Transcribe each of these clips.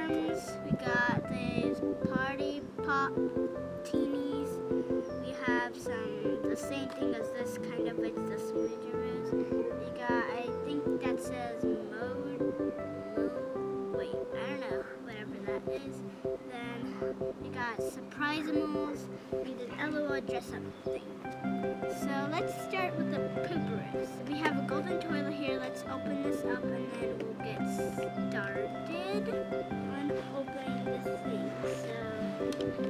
arms. We got these party pop teenies. We have the same thing as this, kind of, it's the Smooshy. We got, I think that says wait, I don't know, whatever that is. Then we got Surprizamals and an LOL dress up thing. So let's start with the pooperers. We have a golden toilet here. Let's open this up and then we'll get started on opening this thing. So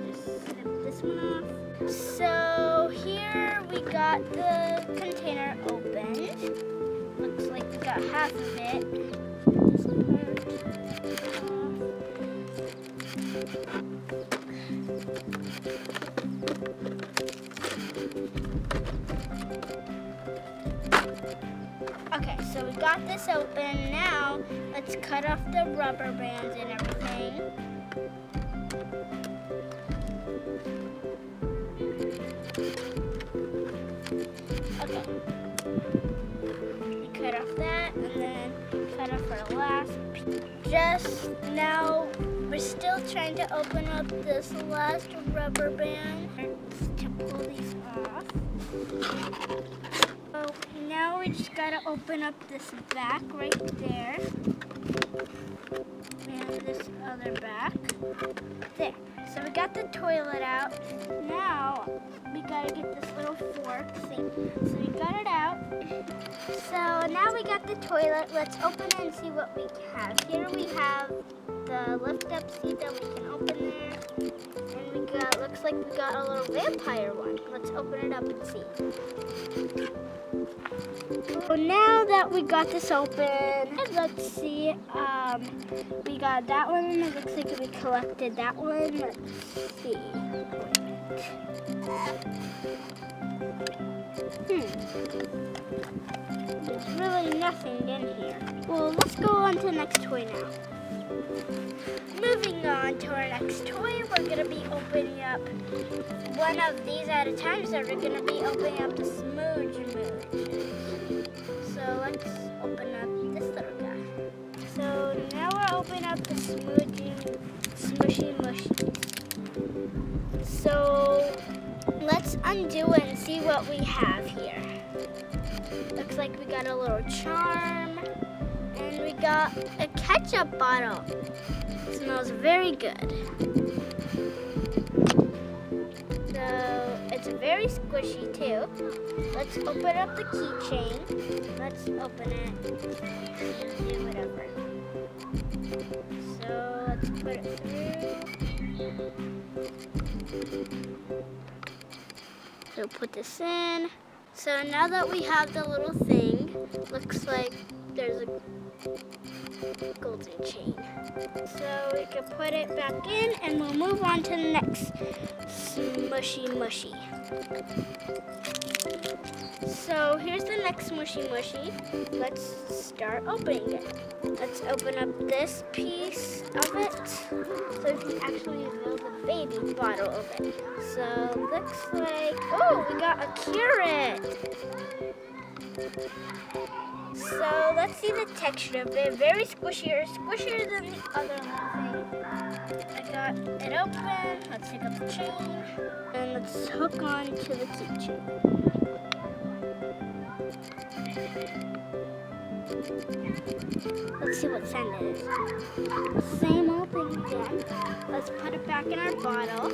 just snip this one off. So here we got the container opened. Looks like we got half of it. Okay, so we got this open. Now let's cut off the rubber bands and everything. Okay. We cut off that and then cut off our last piece. Just now, we're still trying to open up this last rubber band to pull these off. So now we just gotta open up this back right there. And this other back. There. So we got the toilet out. Now we gotta get this little fork thing. So we got it out. So now we got the toilet. Let's open it and see what we have. Here we have the lift up seat that we can open there. And we got, looks like we got a little vampire one. Let's open it up and see. So now that we got this open, let's see, we got that one, it looks like we collected that one, let's see. There's really nothing in here. Well, let's go on to the next toy now. Moving on to our next toy, we're going to be opening up one of these at a time, so we're going to be opening up the Smooshy Mushy. So let's open up this little guy. So now we're opening up the Smushy Mushy. So let's undo it and see what we have here. Looks like we got a little charm and we got a ketchup bottle. It smells very good. So it's very squishy too. Let's open up the keychain. Let's open it and do whatever. So let's put it through. So put this in. So now that we have the little thing, looks like there's a golden chain. So we can put it back in and we'll move on to the next Smushy Mushy. So here's the next Smushy Mushy. Let's start opening it. Let's open up this piece of it so we can actually reveal the baby bottle of it. So looks like, oh, we got a carrot. So let's see the texture of it. Very squishier than the other thing. I got it open. Let's take up the chain and let's hook on to the keychain. Let's see what scent it is. Same old thing again. Let's put it back in our bottle.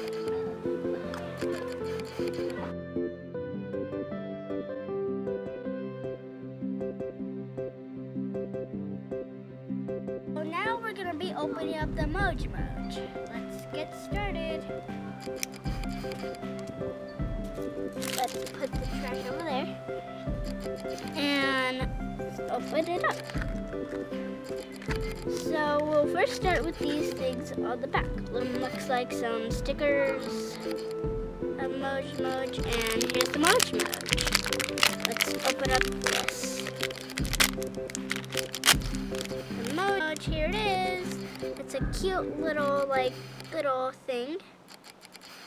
So now we're going to be opening up the Moj Moj. Let's get started. Let's put the trash over there and open it up. So we'll first start with these things on the back. Looks like some stickers, a Moj Moj, and here's the Moj Moj. Let's open up this. The Moj Moj, here it is. It's a cute little thing.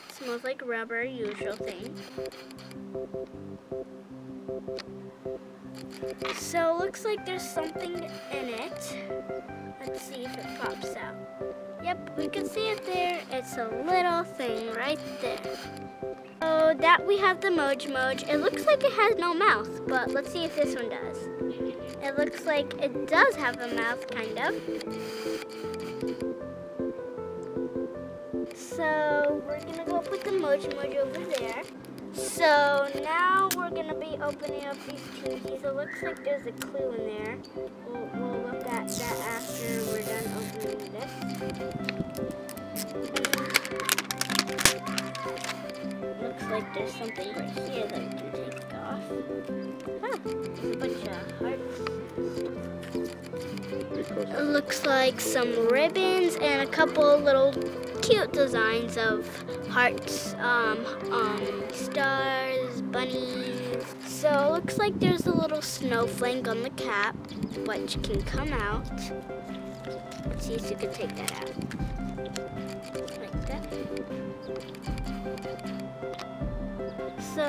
Smells like rubber, usual thing. So looks like there's something in it. Let's see if it pops out. Yep, we can see it there. It's a little thing right there. So that we have the Moj Moj. It looks like it has no mouth, but let's see if this one does. It looks like it does have a mouth, kind of. So we're gonna go put the Moj Moj over there. So now we're gonna be opening up these Teenies. It looks like there's a clue in there. We'll look at that after we're done opening this. Looks like there's something right here that we can take off. Ah, there's a bunch of hearts. It looks like some ribbons and a couple little cute designs of hearts, stars, bunnies. So it looks like there's a little snowflake on the cap, which can come out. Let's see if you can take that out. Like that. So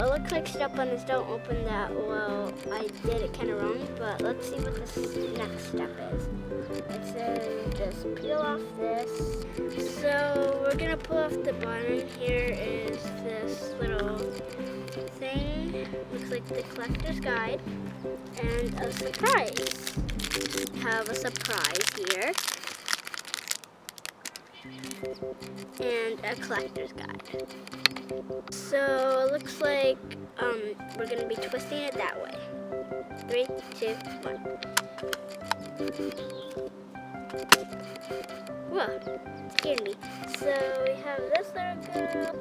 it looks like step buttons don't open that well. I did it kind of wrong, but let's see what this next step is. It says just peel off this. So we're gonna pull off the bottom. Here is this little thing. Looks like the collector's guide and a surprise. Have a surprise here and a collector's guide. So it looks like we're gonna be twisting it that way. 3, 2, 1. Whoa, scared me. So we have this little girl.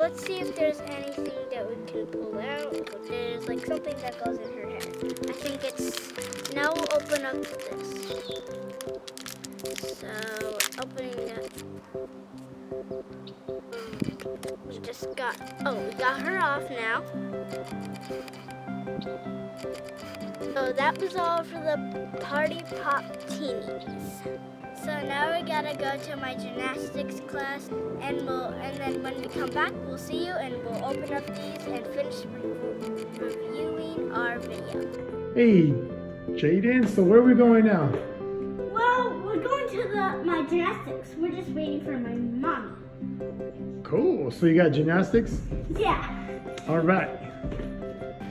Let's see if there's anything that we can pull out. There's like something that goes in her hair. I think it's, now we'll open up this. So opening it. We just got, we got her off now. So that was all for the Party Pop Teenies. So now we gotta go to my gymnastics class, and then when we come back, we'll see you, and we'll open up these and finish reviewing our video. Hey, Jaden, so where are we going now? Well, we're going to my gymnastics. We're just waiting for my mommy. Cool, so you got gymnastics? Yeah. All right.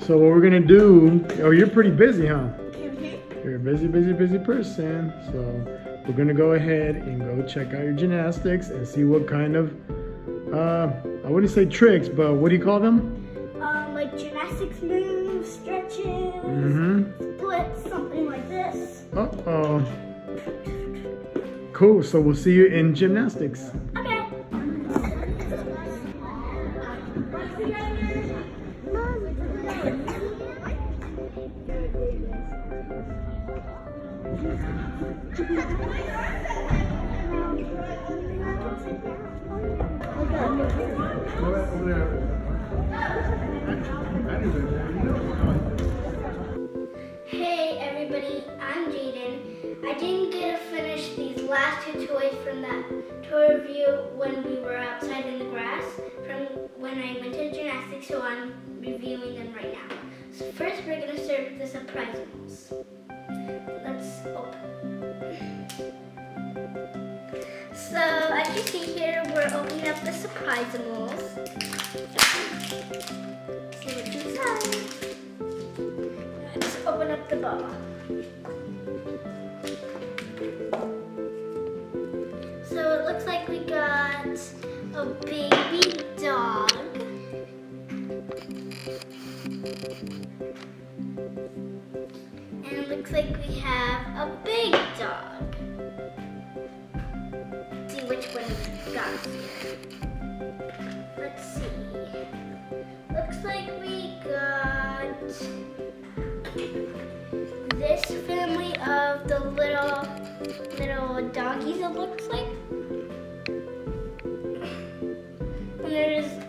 So what we're gonna do, you're pretty busy, huh? Mm-hmm. You're a busy person. So we're gonna go ahead and go check out your gymnastics and see what kind of, I wouldn't say tricks, but what do you call them? Like gymnastics moves, stretches, splits, something like this. Uh-oh. Cool, so we'll see you in gymnastics. Okay. Hey everybody, I'm Jaden. I didn't get to finish these last 2 toys from that toy review when we were outside in the grass from when I went to gymnastics, so I'm reviewing them right now. So first we're going to start with the Surprizamals. Let's open. So as you see here, we're opening up the Surprizamals. See what's inside. Let's open up the ball. So it looks like we got a baby dog. And it looks like we have a big dog. Let's see which one we got here. Let's see. Looks like we got this family of the little doggies, it looks like.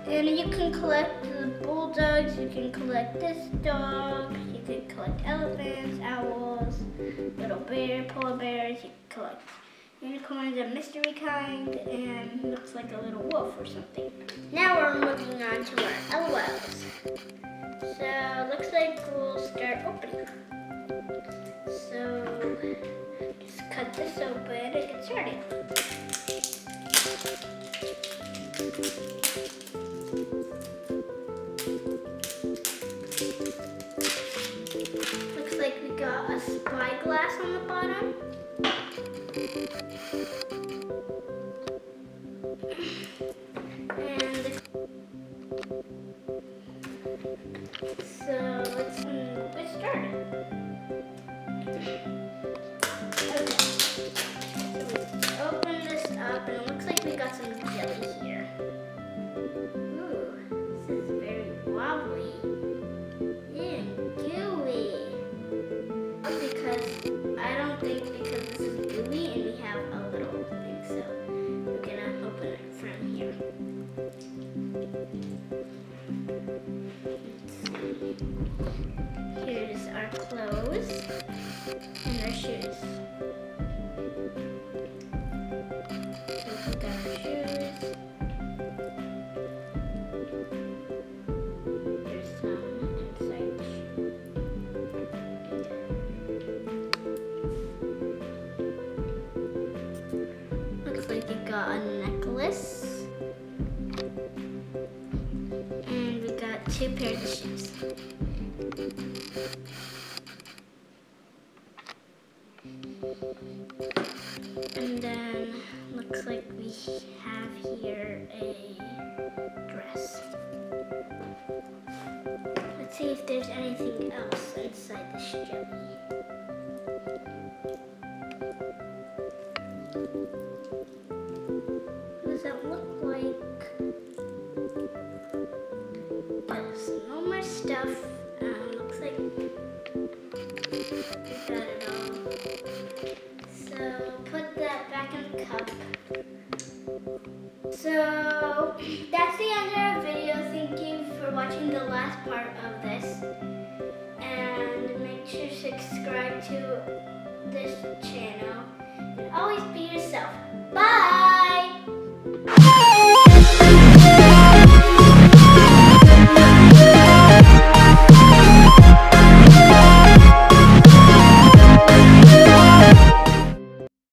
And you can collect the bulldogs, you can collect this dog, you can collect elephants, owls, little bear, polar bears, you can collect unicorns, a mystery kind, and looks like a little wolf or something. Now we're moving on to our LOLs. So looks like we'll start opening. So just cut this open and get started. Looks like we got a spyglass on the bottom. And so let's get started. Okay, so we open this up and it looks like we got some jelly here. Ooh, this is very wobbly and gooey. Because I don't think because this is gooey and we have a little thing, so we're gonna open it from here. Here's our clothes and our shoes. So we got our shoes. There's some inside the shoe. Looks like you got a necklace. And we got 2 pairs of shoes. And then looks like we have here a dress. Let's see if there's anything else inside this jelly. What does that look like? There's no more stuff. Looks like we got it all. So put that back in the cup. So that's the end of our video. Thank you for watching the last part of this. And make sure to subscribe to this channel. And always be yourself. Bye!